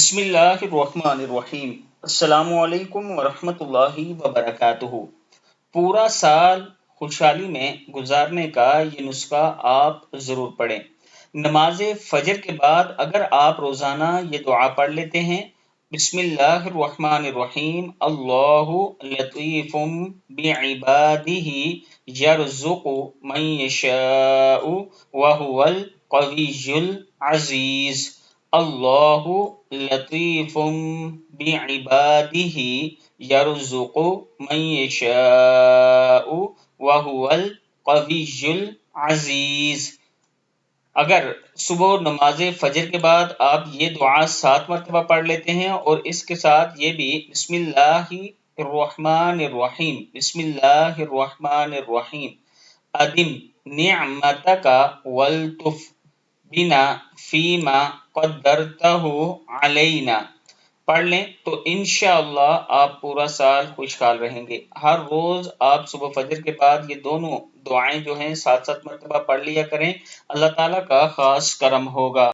بسم اللہ الرحمن الرحیم۔ السلام علیکم ورحمۃ اللہ وبرکاتہ۔ پورا سال خوشحالی میں گزارنے کا یہ نسخہ آپ ضرور پڑھیں۔ نماز فجر کے بعد اگر آپ روزانہ یہ دعا پڑھ لیتے ہیں، بسم اللہ الرحمن الرحیم، اللہ لطیف بعبادہ یرزق من یشاء وہو القوی العزیز، اللہ لطیف بعبادہ یرزق من یشاء وہو القوی العزیز۔ اگر صبح نماز فجر کے بعد آپ یہ دعا 7 مرتبہ پڑھ لیتے ہیں اور اس کے ساتھ یہ بھی بسم اللہ الرحمن الرحیم، بسم اللہ الرحمن الرحیم، ادم نعمتک والطف بنا فیما قدرتہ علینا پڑھ لیں تو انشاءاللہ آپ پورا سال خوشحال رہیں گے۔ ہر روز آپ صبح فجر کے بعد یہ دونوں دعائیں جو ہیں 7 مرتبہ پڑھ لیا کریں، اللہ تعالیٰ کا خاص کرم ہوگا۔